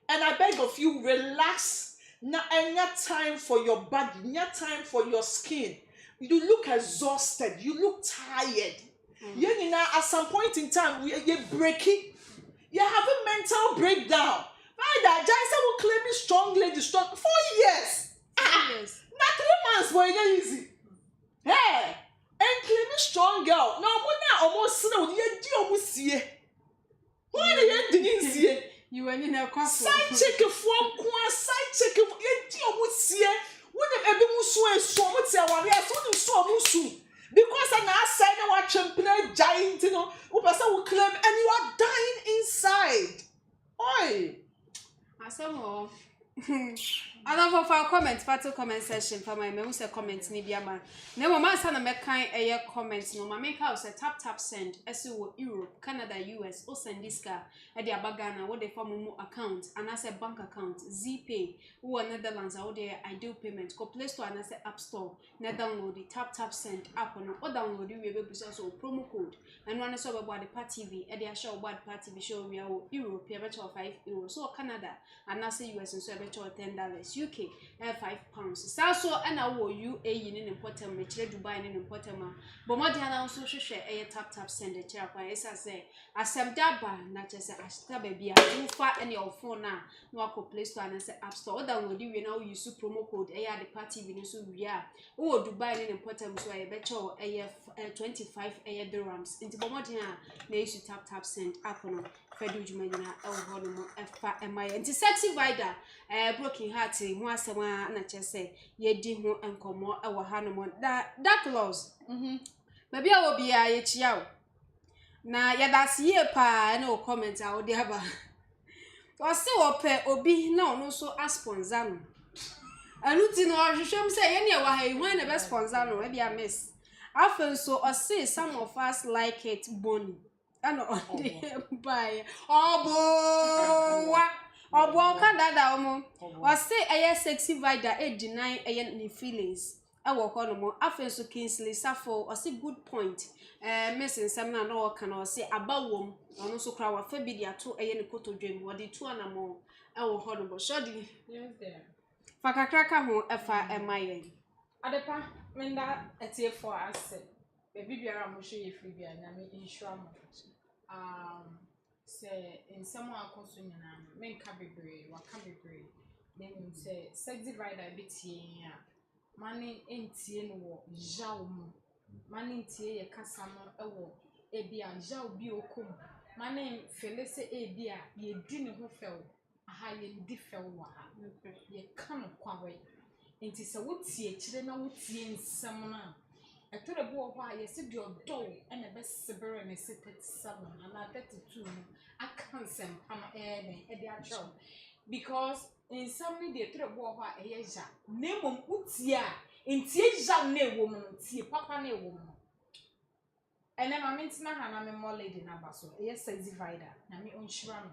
I beg of you, relax. Not time for your body, not time for your skin. You look exhausted, you look tired. You know, at some point in time, you're breaking. You're having mental breakdown. Vida, Jaisa will claim me strong lady, strong 4 years. 4 years. Not 3 months, boy, not easy. Hey, and claim me strong girl. No, we're not almost slow. You're almost see. Why the end didn't see? You were in a coffee. Side check a form, side check a you're almost see. When the baby musu is so much, I want so musu. Because I'm not saying I want champion giant, you know, who will claim, and you are dying inside. Oi. Asamo. I love for comments, part of comment session for my members comments ni biama. Ne mo man sana mekan eye comments no ma make house tap send ese wo Europe, Canada, US o send this car e dey abagana wo dey form mo account and as a bank account ZPay wo Netherlands wo dey ideal payment ko Play Store and as App Store na download the tap send app no o download we be so promo code and one so be the Part TV e dey show board Part TV show we are Europe e be €5 so Canada and as US so e be $10 UK £5 so and I wo UAE in important me Dubai in important but more than also hwehwe e tap send e kira kwa esa say asem daba na chese ashita baby a you fa any your phone na wako Play Store and say App Store download we now use promo code e the Party we so we are wo Dubai in important so e be cho e 25 dirhams into more than na use tap send app no fedu jumanyina e wo ho no efa e my anti sɛxyvida broken heart ho asema na chese ye di ho enkomo e wo ha no mo that laws baby a wo bia ye chia wo na ya dasi ye pa na o comment a wo di aba o se wo pe obi na ono so a sponsor no anu ti no hwehwem se ye ne wa ha hwan na be sponsor no e bia miss afen so o se some of us like it boni ano on the buy obo ka dada omo o se eye sɛxyvida e deny eye ni feelings e wo ho no mo afen so Kingsley Safo o se good point messing some na no ka na o se abawom ono so kra wa fa bi dia to eye ni kotodwem wo di to anamo e wo ho no mo shodi yes there fakakraka ho e fa emayen adepa menda etie for us baby biara mo hwe ye free bia na me insure mo se nsemo akoso nyina menka bebre waka bebre na nim se sɛxyvida betie a mane entie no wo jaw mu mane entie ye kasa no ewo ebia jaw bi okom mane fele se ebia ye di ne ho few aha ye di few wa ha ye kan kwawe enti se wotie kire na wotie nsem na etore bo ho a ye se di odo ena be sebere ne se 37 ana 32 akansem ama e de atro because in some need the three bo ho a ye ja nemom utie a entie ja na ewo mu tie papa na ewo mu ene ma mentina ha na me mo lady na baso ye sɛxyvida na me onhira no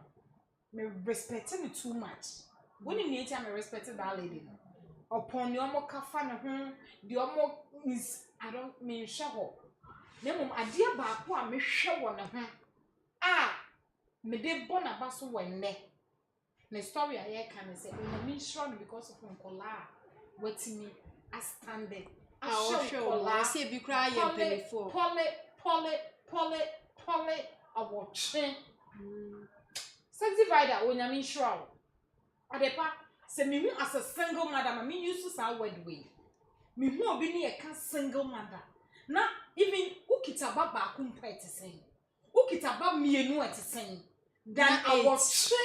me respect me too much when you need to me respect that lady upon your mo kafa ne ho the omo is I don't mean shaho nemom ade ba ko a me hwe wo ne ho me de bona baso wenne the story I can say on me sure because of Nkola wetimi I stand it I say bi kra ye pelefo pole awotwe sɛxyvida onyame sure adepa se me as a single mother me use to say word way me hu obi ne ka single mother na even ukita baba kumpa etisen ukita baba mienu etisen dan awotwe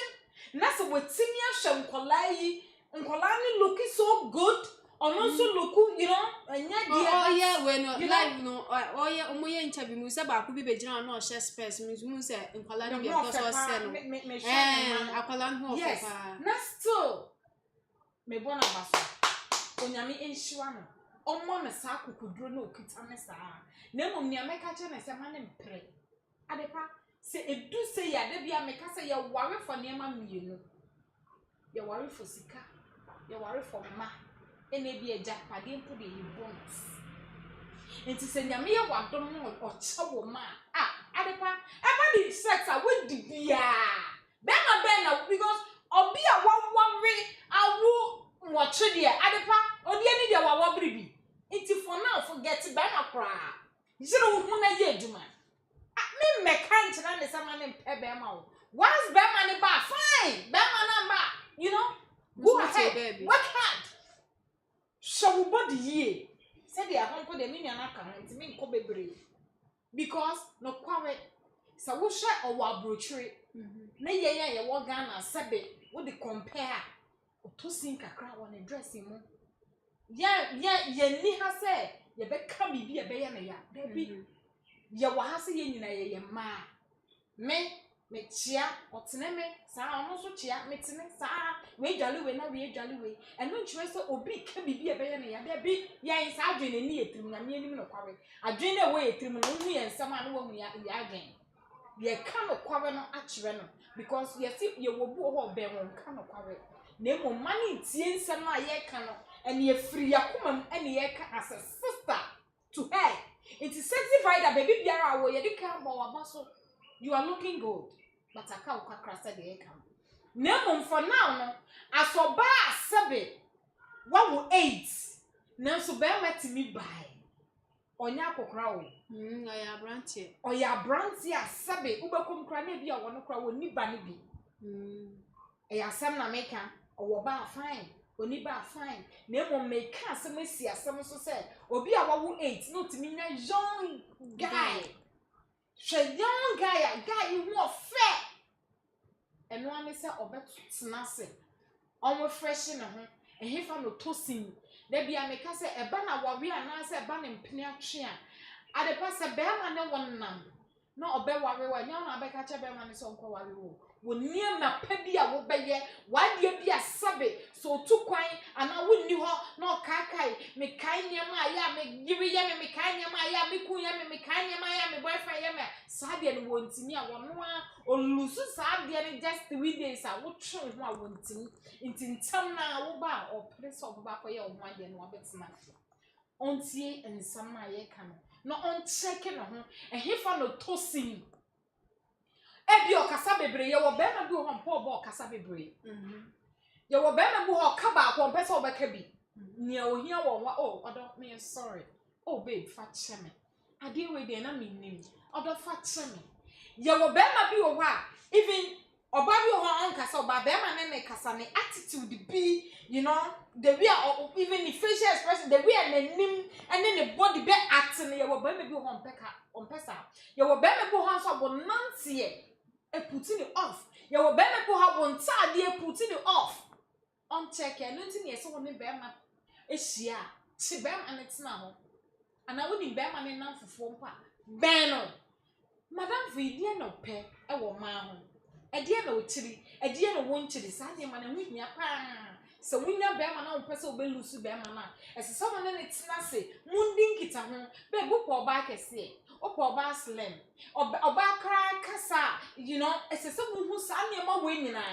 na so wetimi ahwe nkola ni looking so good also look you know anya dia yeah we no live no yeah omoye ncha bi mu se ba ko bi bejina no share space mu se nkola ni because o se no akola no yes na still me bona baso onyame enhwa no omo me sa akukuduro na okita me sa na emom ni ameka che na se ma ne mpre adepa se edu se ya de bia meka se ya ware for niema mienu ya ware for sika you worry for ma ene bi eja pade mpo de bonus enti se nyame ye wadom no o chawo ma adepa eba di sex a we di bia be ma be na because obi a worry awu watch de adepa odi ani de wa bribi enti for now forget be ma kra jiro wo na ye aduma me mekan chira ne sama ne mpe be ma wo once be ma ne ba fine be ma na ba you know go ahead baby work hard show body ye said they are home for the minion account me nko bebre because no kwawe sa wo hwe owo abrochire na ye wo Ghana sebe wo de compare to sin kakra won dressing mu ye ni ha se ye be ka bibi ye be ye na ya baby ye wo ha se ye nyina ye ma me chia otene me sa ono so chia metene sa we dwale we na we dwale we eno ntwe so obi ka bibi e be ye na ya de bi ye sa adwene ni etrim na me anim no kwawe adwene na we etrim no hu ye nsam na wo hu ya adwen ye ka no kwawe no akire no because ye si ye wo bu ho be won ka no kwawe na emo mani tie nsam na ye ka no ene ye free yakomam ene ye ka as a sister to her it is sɛxyvida baby biara wo ye de ka ba wa baso you are looking good but aka ukakra said the come nemo for now no asoba sebe wa wo 8 nanso be matimi bai onya akokra wo oya brantie asebe ubekom kra na bi a wono kra wo ni ba ne bi eya asem na meka owo ba fine oni ba fine nemo meka asem asi asem so say obi a wo 8 no timi na young guy young guy you want fair and one is a obet snase on fresh in a home and he found no tossing there be a make us a banner while we are now say ban in pnia chia at the pass a bear man one nam no obey what we were now I catch a bear man is on call will near my pebia will be here why do you be a sabbath so too quiet and I wouldn't you no kakai me kind ya me give ya me kind ya me kuya me kind ya me boyfriend ya me sadia no wontimi a wono a olusu sadia just 3 days a wo twen ho a wontimi intintam na wo ba o press of ba ko ya o ho ade no abetena ontie ensam na ye ka no on check no ho ehefa no tosin ebi okasa bebre ye wo be ma bi ho mpo bo okasa bebre ye wo be ma bi ho ka ba ko mpesa obeka bi nia ohia wo oh odo me sorry oh babe fa cheme ade we de na me nim odo fa cheme ye wo be ma bi wo ha even oba bi ho on kasa oba be ma ne kasa ne attitude be you know the way or even the facial expression the way and nim and then the body be acting ye wo be ma bi ho on pesa ye wo be ma bi ho so bo nantie e putting it off ye wo be ma bi ho bo ntade e putting it off on check and nothing ye so woni be ma ehia ti be ma ne tena ho ana woni be ma ne nan fofo mpa be no madam vidie no pe e wo ma ho e die na otiri e die na wonchiri sa de ma na huhia pa so wunya be ma na wo pese obelusu be ma na e se so na ne tena se mundi nkita ho be bu ko ba kese opo ba slim oba kra kasa you know e se so hu sa ne ma we nyina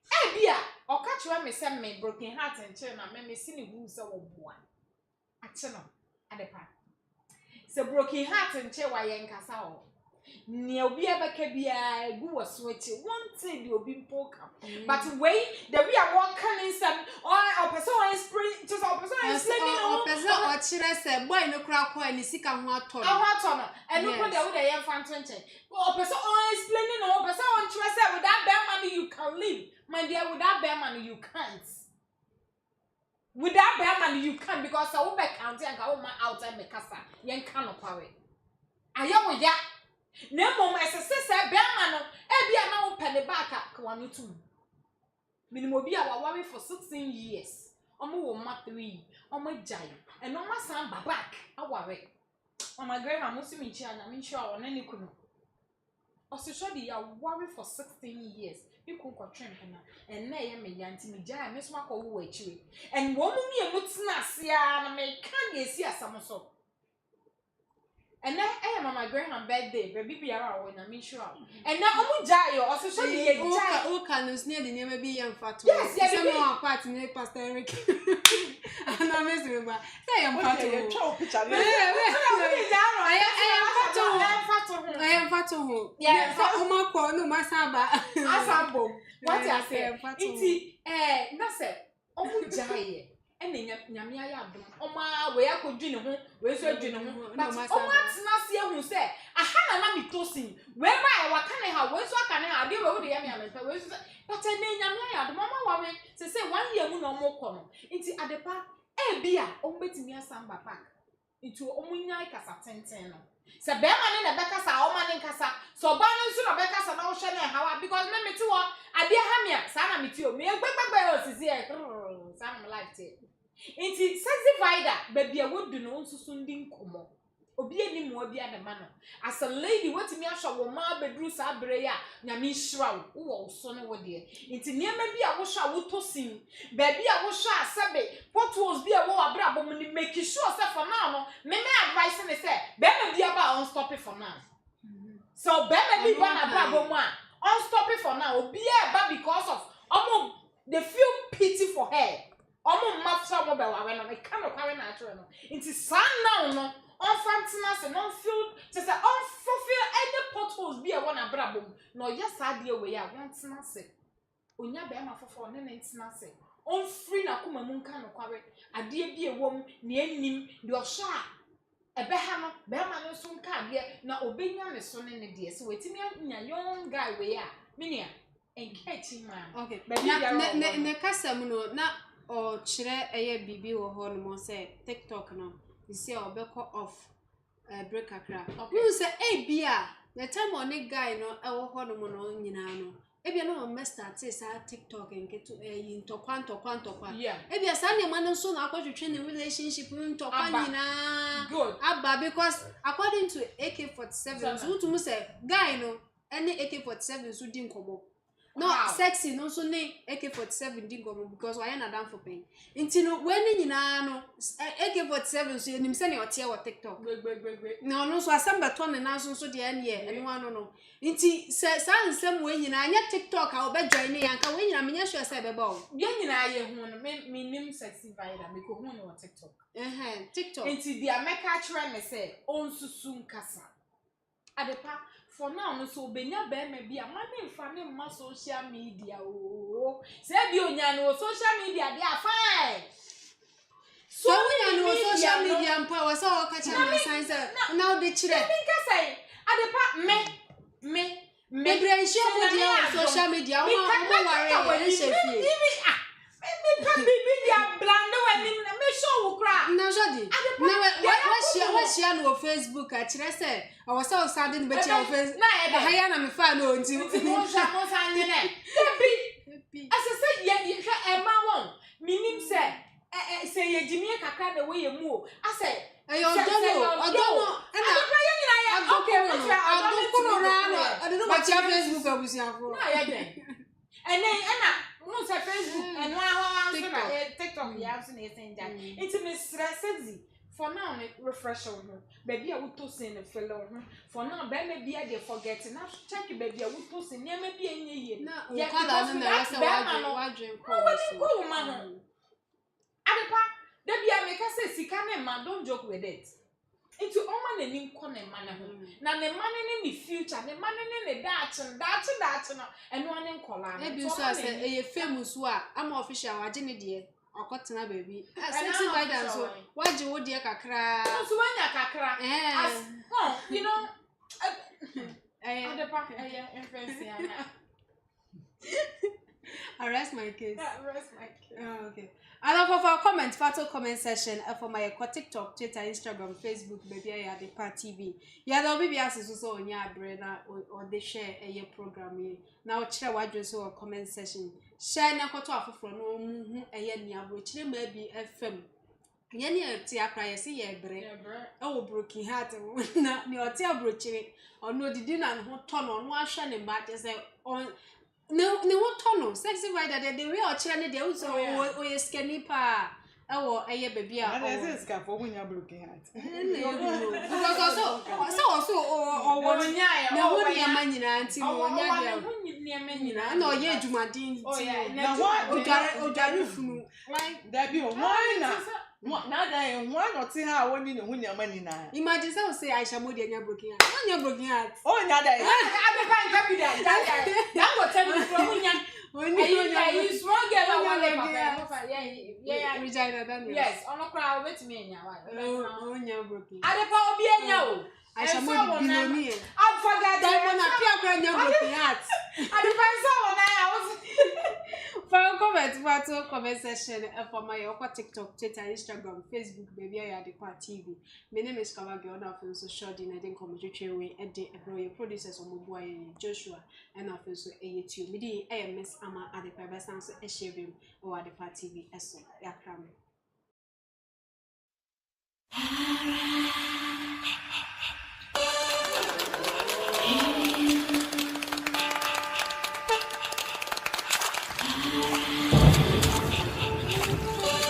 e bia o ka chwe me se me broken heart enche na me si ne hu se wo boa ache no adepa se broken heart enche wa ye nkasa o ni obi abaka bia egu waso eche one thing the obi poka but way the we are walking in some or person on spring just or person is sleeping or person or chire say boy no kra ko ani sika ho ato no and no put the way they fan 20 or person on explaining or person on chire say without bear money you can live my dear without bear money you can't without bear money you can't because I will be counting and go my outside me kasa yen kan no kwawe ayo ya nemo mesese se bema no e bia na wo pele back ka wanu tu minimo bia wa worry for 16 years omo wo ma 3 omo jai and omo san back aware my grandma musi mi chi ana mi sure ona ni kunu osisho di ya worry for 16 years people ko train na and na ye me yanti mi jai me so akọ wo achiwe and wo mu mi emutina ase a na me kan de esi asam so And then I am my Graham birthday, baby be around when I'm sure. And now I'm Jayo, also show you oh can us near the name be young fat. Yes, yes, some more part in Pastor Eric. I'm not messing with my say I'm fat. I am fat. Yeah, for no my saba. Asabo. What I say? Iti nase omu jaye. Ene nyame ayadom. Oma we akodwine ho, we so adwine ho. But oma tena se ehun se aha na mitosin. We ba wa kan ha, we so aka ne ade we wo de yame amenta. We so but ene nyame ayadom. Oma wa we se 1 year mu na omo kɔ no. Iti adepa bia ombetimi asamba park. Iti omunyai kasa tenten no. Se be ma ne na beka sa o ma ne nkasa so ba no nso na beka sa na wo hwe na hawa because me meti wo ade ha me sa na meti o me gbegbegbe o sisi e sa na life te inti sɛxyvida ba bia wodu no nsusu ndi nkomo obi eni mo obi adema no as a lady wetimi ahwa wo ma bedru sa bere ya nyame hira wo so ne wo de inti niema bia wo hwa wo tosin ba bia wo hwa asebe photos bia wo abra bom ni make sure say for now no me advice ne say be ma bia ba on stop it for now so be ma bia na abra bom a on stop it for now obi e ba because of they feel pity for her mafsa mo be wa we no me ka no kware na atro no inti san now no on fantina se no feel se on fulfill any potholes be a one abrabom no yes ade we ya won tina se onya be ma fofo ne ne tina se on free na kuma mu nka no kware ade bi ewom ne anim de ohwa ebe ha no be ma no so nka ade na obenya ne so ne de se wetimi anya young guy we ya minia enkechi man okay ne kasam no na o chire eye bibi wo ho no mo se TikTok no you see obeko off breakup you say bia the time on a guy no e wo ho no mo no nyina no ebia no mo start say TikTok enketo into kwanto ebia sa ne man so na akwatwetwe ne relationship into kwanyina good abba because according to AK47 so to say guy no any AK47 so din kobo no sexy no so ne AK47 din kobo because why na dan for pain inti no when nyina no AK47 so enim se ne otie wo TikTok no so asamba to ne na so de ane ye ene wa no inti se sansem we nyina anya TikTok a obejoin ne yanka we nyina menya sure se beba o ye nyina ye hu no me nim sɛxyvida me ko hu no TikTok TikTok inti dia meka kire me se onsusu nkasa adepa for now no so benya be ma bia mane mfa ne ma social media o se bi onya no social media dey fine so we no social media mpa wa so ka cha na science now dey chire me ka say adepa me Bebre show media social media we worry e chefie me pa bibi dia blande we me show wo kra na jodi na we share no Facebook a chire say I was so sad in bechi of face na haya na me fa no nti mo sa nyene bi asese ye hwe ema won minim se ye jimie kakra de we ye mu o ase odono na Facebook abusiafo na ya den ena no say Facebook eno aho na TikTok ya so na esenja it me stressed for now refresh on baby I would to send a fellow for now baby be I forget now check baby I would to send near maybe any year yeah because na say go man adepa baby I make say sika na man don't joke with it into all man nim ko na man ho na ne man ne future ne man ne daach no eno ane nkola na bi so say e famous wa am official wa gene de okotena baby sɛxyvida so waje wo de kakra so wanya kakra as no you know adepa influence ya arrest my case arrest my case okay and for our comment section for my TikTok, Twitter, Instagram, Facebook, baby I the part TV. Yeah, there will be as so on your brain or they share a program here. Now share what you saw comment section. Share na koto afoforo no mu eye ni abrochire maybe FM. Ye ni ati akra ye se ye bre. E wo broken heart na ni oti abrochire ono didi na ho to no no ahwe ne ba te se on ne wo to no sɛxyvida de we o kire ne de o ye skinny pa ewo eye baby a I say scarf when you broken heart. because also owo nya na wo nya manyina anti wo nya dia na o ye adwumadin Oh yeah, na odware funu that be why na that why not see how when you hunya money na. imagine say Aisha Modi nya broken heart no nya broken heart Oh nya that. I be can be that go tell me from hunya. You small girl papa. Yeah. Regina Daniel. Yes, on crowd with me nya why. Oh nya broken. Adepa obi enya o. Aisha Modi billionaire. I forgot Diamond appear brand nya broken heart. Adepa so na I was for comment section for my TikTok, Twitter, Instagram, Facebook, baby I Hɛart TV. My name is Kawagi. I feel so short in I didn't come to way a day a producers on my boy Joshua and I feel so a YouTube. Me I miss Ama Hɛart best answer a shaving or Hɛart TV as so. Yeah,